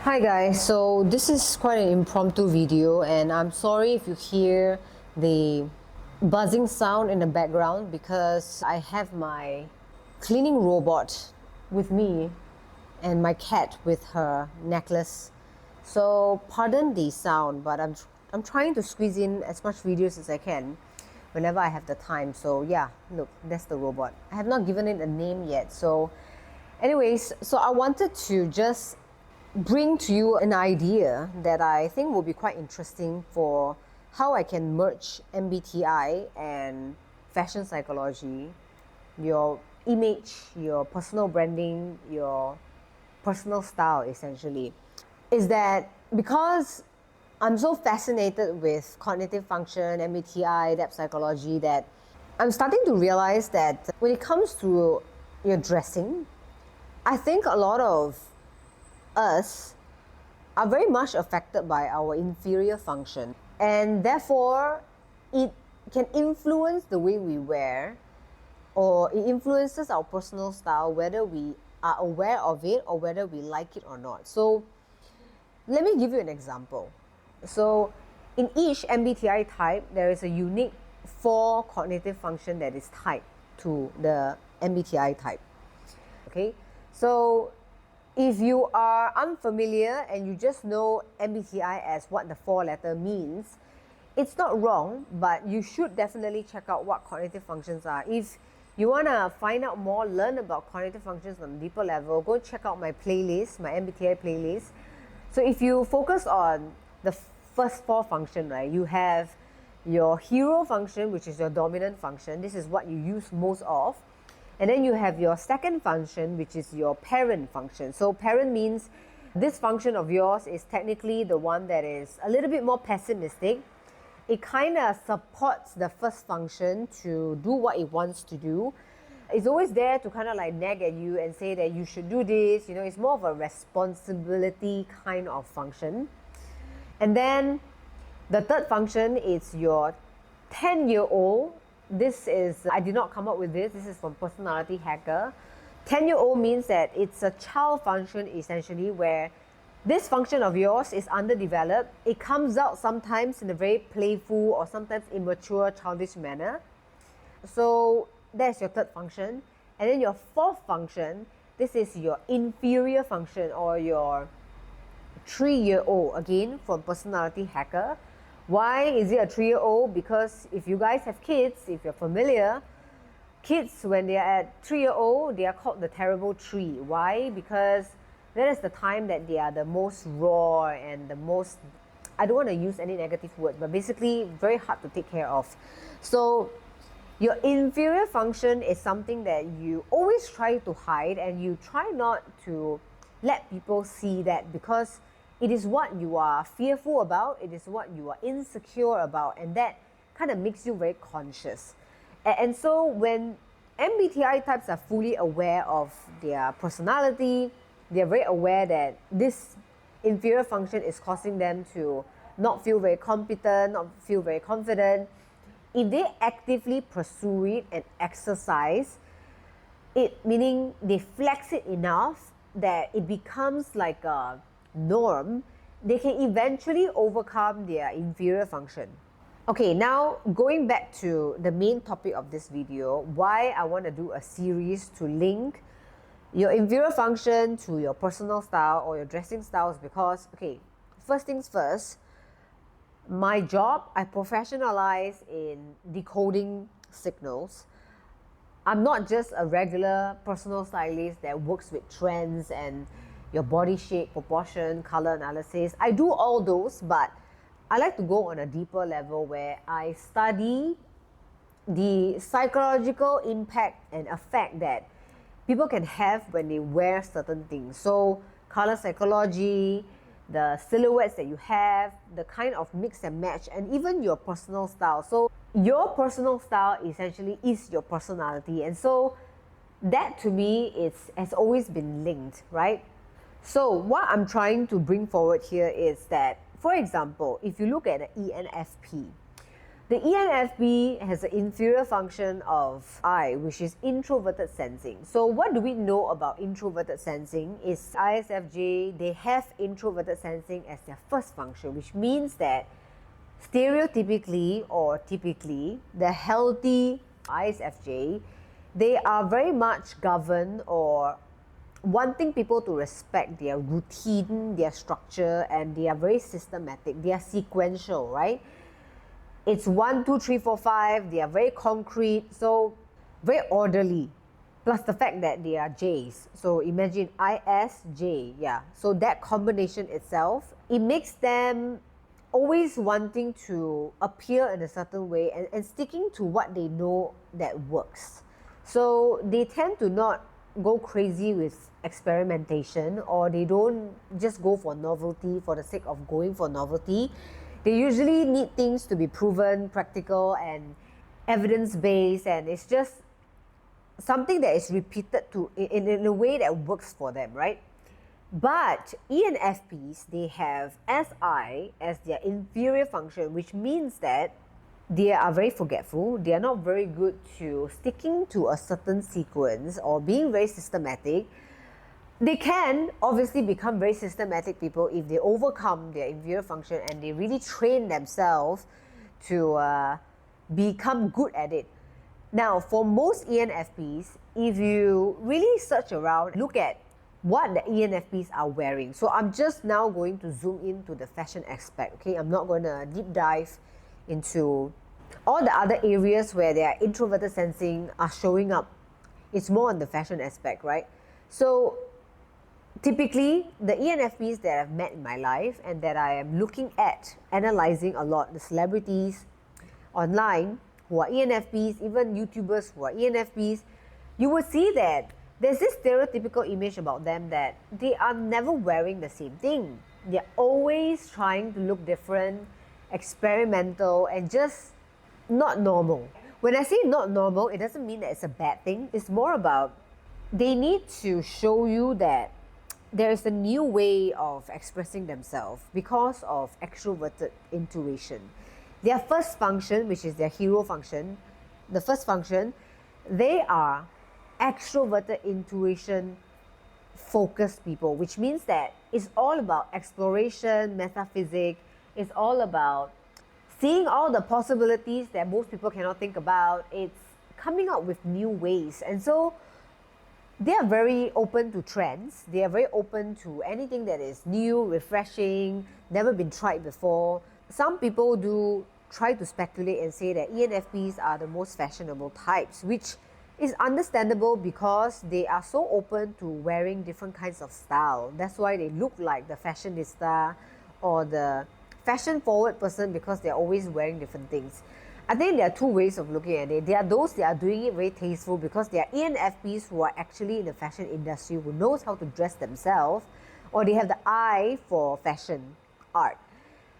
Hi guys, so this is quite an impromptu video and I'm sorry if you hear the buzzing sound in the background because I have my cleaning robot with me and my cat with her necklace. So pardon the sound, but I'm trying to squeeze in as much videos as I can whenever I have the time. So yeah, look, that's the robot. I have not given it a name yet. So anyways, so I wanted to just bring to you an idea that I think will be quite interesting for how I can merge MBTI and fashion psychology, your image, your personal branding, your personal style essentially. Is that because I'm so fascinated with cognitive function, MBTI, depth psychology, that I'm starting to realize that when it comes to your dressing, I think a lot of us are very much affected by our inferior function, and therefore it can influence the way we wear, or it influences our personal style whether we are aware of it or whether we like it or not. So let me give you an example. So in each MBTI type there is a unique 4 cognitive function that is tied to the MBTI type. Okay, so if you are unfamiliar and you just know MBTI as what the 4-letter means, it's not wrong, but you should definitely check out what cognitive functions are. If you want to find out more, learn about cognitive functions on a deeper level, go check out my playlist, my MBTI playlist. So if you focus on the first 4 function, right, you have your hero function, which is your dominant function. This is what you use most of. And then you have your second function, which is your parent function. So parent means this function of yours is technically the one that is a little bit more pessimistic. It kind of supports the first function to do what it wants to do. It's always there to kind of like nag at you and say that you should do this. You know, it's more of a responsibility kind of function. And then the third function is your 10-year-old. This is, I did not come up with this is from Personality Hacker. 10-year-old means that it's a child function essentially, where this function of yours is underdeveloped. It comes out sometimes in a very playful or sometimes immature, childish manner. So that's your third function. And then your fourth function, this is your inferior function, or your 3-year-old, again from Personality Hacker. Why is it a 3-year-old? Because if you guys have kids, if you're familiar, kids when they are at 3-year-old, they are called the terrible 3. Why? Because that is the time that they are the most raw and the most, I don't want to use any negative word, but basically very hard to take care of. So your inferior function is something that you always try to hide, and you try not to let people see that, because it is what you are fearful about, it is what you are insecure about, and that kind of makes you very conscious. And so when MBTI types are fully aware of their personality, they're very aware that this inferior function is causing them to not feel very competent, not feel very confident. If they actively pursue it and exercise it, meaning they flex it enough that it becomes like a norm, they can eventually overcome their inferior function. Okay, now going back to the main topic of this video, why I want to do a series to link your inferior function to your personal style or your dressing styles, because, okay, first things first, my job, I professionalize in decoding signals. I'm not just a regular personal stylist that works with trends and your body shape, proportion, color analysis. I do all those, but I like to go on a deeper level where I study the psychological impact and effect that people can have when they wear certain things. So color psychology, the silhouettes that you have, the kind of mix and match, and even your personal style. So your personal style essentially is your personality, and so that to me has always been linked, right? So what I'm trying to bring forward here is that, for example, if you look at an ENFP, The ENFP has an inferior function of I, which is introverted sensing. So what do we know about introverted sensing is ISFJ, they have introverted sensing as their first function, which means that stereotypically or typically, the healthy ISFJ, they are very much governed or wanting people to respect their routine, their structure, and they are very systematic. They are sequential, right? It's 1, 2, 3, 4, 5. They are very concrete, so very orderly. Plus the fact that they are J's. So imagine ISJ, yeah. So that combination itself, it makes them always wanting to appear in a certain way and sticking to what they know that works. So they tend to not go crazy with experimentation, or they don't just go for novelty for the sake of going for novelty. They usually need things to be proven, practical, and evidence-based, and it's just something that is repeated in a way that works for them, right? But ENFPs, they have SI as their inferior function, which means that they are very forgetful. They are not very good to sticking to a certain sequence or being very systematic. They can obviously become very systematic people if they overcome their inferior function and they really train themselves to become good at it. Now, for most ENFPs, if you really search around, look at what the ENFPs are wearing. So I'm just now going to zoom into the fashion aspect, okay? I'm not going to deep dive into all the other areas where their introverted sensing are showing up. It's more on the fashion aspect, right? So typically, the ENFPs that I've met in my life and that I am looking at, analyzing a lot, the celebrities online who are ENFPs, even YouTubers who are ENFPs, you will see that there's this stereotypical image about them that they are never wearing the same thing. They're always trying to look different, experimental, and just not normal. When I say not normal, it doesn't mean that it's a bad thing. It's more about they need to show you that there is a new way of expressing themselves because of extroverted intuition. Their first function, which is their hero function, the first function, they are extroverted intuition focused people, which means that it's all about exploration, metaphysics. It's all about seeing all the possibilities that most people cannot think about. It's coming up with new ways. And so they are very open to trends. They are very open to anything that is new, refreshing, never been tried before. Some people do try to speculate and say that ENFPs are the most fashionable types, which is understandable because they are so open to wearing different kinds of style. That's why they look like the fashionista or the fashion-forward person, because they're always wearing different things. I think there are two ways of looking at it. There are those that are doing it very tasteful because they are ENFPs who are actually in the fashion industry, who knows how to dress themselves, or they have the eye for fashion art.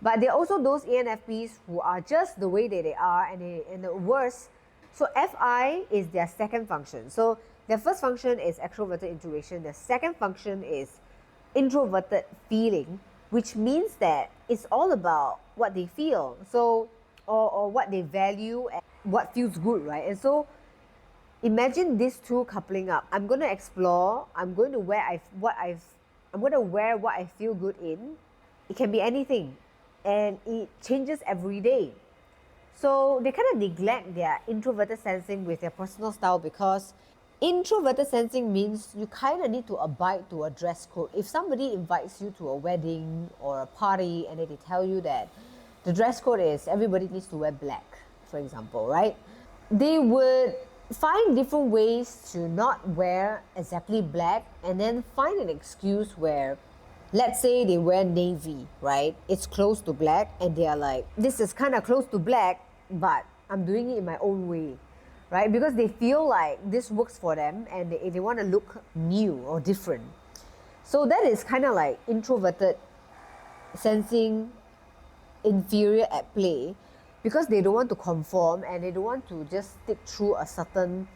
But there are also those ENFPs who are just the way that they are, and the worst. So FI is their second function. So their first function is extroverted intuition. The second function is introverted feeling, which means that it's all about what they feel. So or what they value and what feels good, right? And so imagine these two coupling up. I'm going to explore. I'm going to wear what I feel good in. It can be anything, and it changes every day. So they kind of neglect their introverted sensing with their personal style, because introverted sensing means you kind of need to abide to a dress code. If somebody invites you to a wedding or a party and they tell you that the dress code is everybody needs to wear black, for example, right? They would find different ways to not wear exactly black and then find an excuse where, let's say they wear navy, right? It's close to black and they are like, this is kind of close to black, but I'm doing it in my own way, right? Because they feel like this works for them and they want to look new or different. So that is kind of like introverted sensing inferior at play, because they don't want to conform and they don't want to just stick through a certain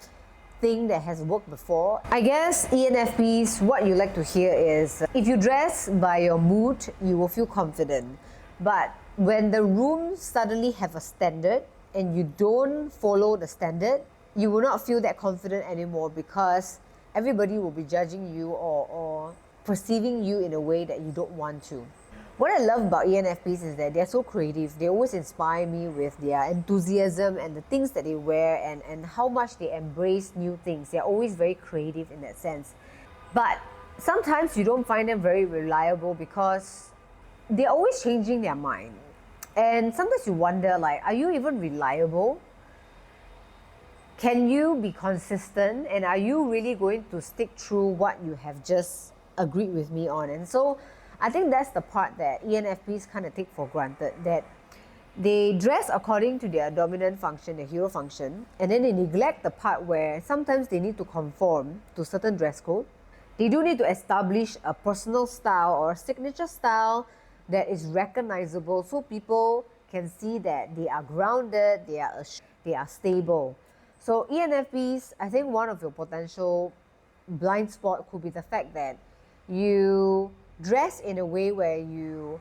thing that has worked before. I guess ENFPs, what you like to hear is, if you dress by your mood, you will feel confident. But when the room suddenly have a standard, and you don't follow the standard, you will not feel that confident anymore because everybody will be judging you or perceiving you in a way that you don't want to. What I love about ENFPs is that they're so creative. They always inspire me with their enthusiasm and the things that they wear and how much they embrace new things. They're always very creative in that sense. But sometimes you don't find them very reliable because they're always changing their mind. And sometimes you wonder, like, are you even reliable? Can you be consistent? And are you really going to stick through what you have just agreed with me on? And so I think that's the part that ENFPs kind of take for granted, that they dress according to their dominant function, their hero function, and then they neglect the part where sometimes they need to conform to certain dress code. They do need to establish a personal style or a signature style that is recognizable so people can see that they are grounded, they are stable. So ENFPs, I think one of your potential blind spot could be the fact that you dress in a way where you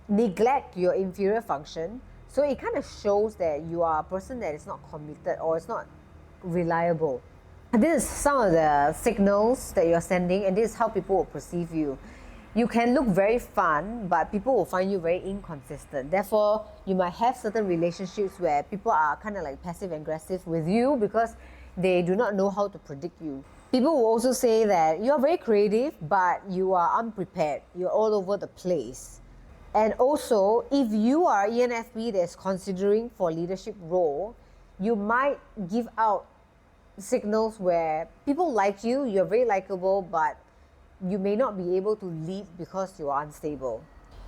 neglect your inferior function. So it kind of shows that you are a person that is not committed or is not reliable. And this is some of the signals that you're sending, and this is how people will perceive you. You can look very fun, but people will find you very inconsistent. Therefore, you might have certain relationships where people are kind of like passive aggressive with you because they do not know how to predict you. People will also say that you're very creative, but you are unprepared. You're all over the place. And also, if you are ENFP that's considering for leadership role, you might give out signals where people like you, you're very likable, but you may not be able to lead because you are unstable.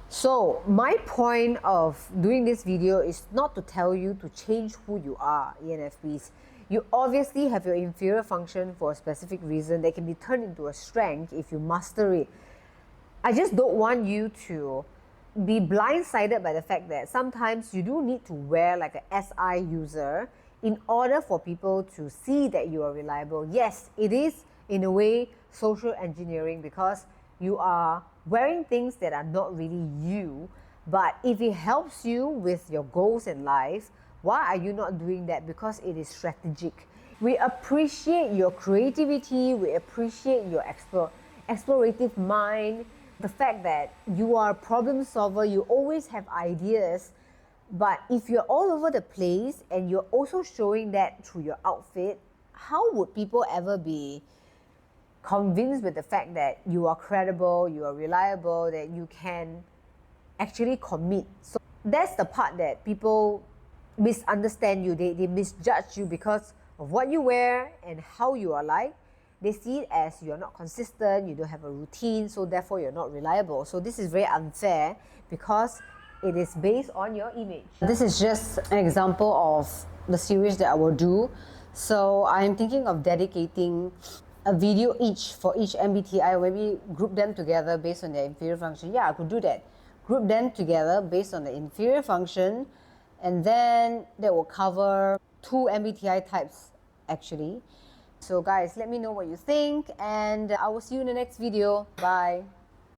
So my point of doing this video is not to tell you to change who you are, ENFPs. You obviously have your inferior function for a specific reason that can be turned into a strength if you master it. I just don't want you to be blindsided by the fact that sometimes you do need to wear like a SI user in order for people to see that you are reliable. Yes, it is in a way social engineering because you are wearing things that are not really you, but if it helps you with your goals in life, why are you not doing that? Because it is strategic. We appreciate your creativity, we appreciate your explorative mind, the fact that you are a problem solver, you always have ideas. But if you're all over the place and you're also showing that through your outfit, how would people ever be convinced with the fact that you are credible, you are reliable, that you can actually commit? So that's the part that people misunderstand you. They misjudge you because of what you wear and how you are like. They see it as you're not consistent, you don't have a routine, so therefore you're not reliable. So this is very unfair because it is based on your image. This is just an example of the series that I will do. So I'm thinking of dedicating a video each for each MBTI, maybe group them together based on their inferior function. Yeah, I could do that. Group them together based on the inferior function, and then that will cover 2 MBTI types actually. So guys, let me know what you think, and I will see you in the next video. Bye.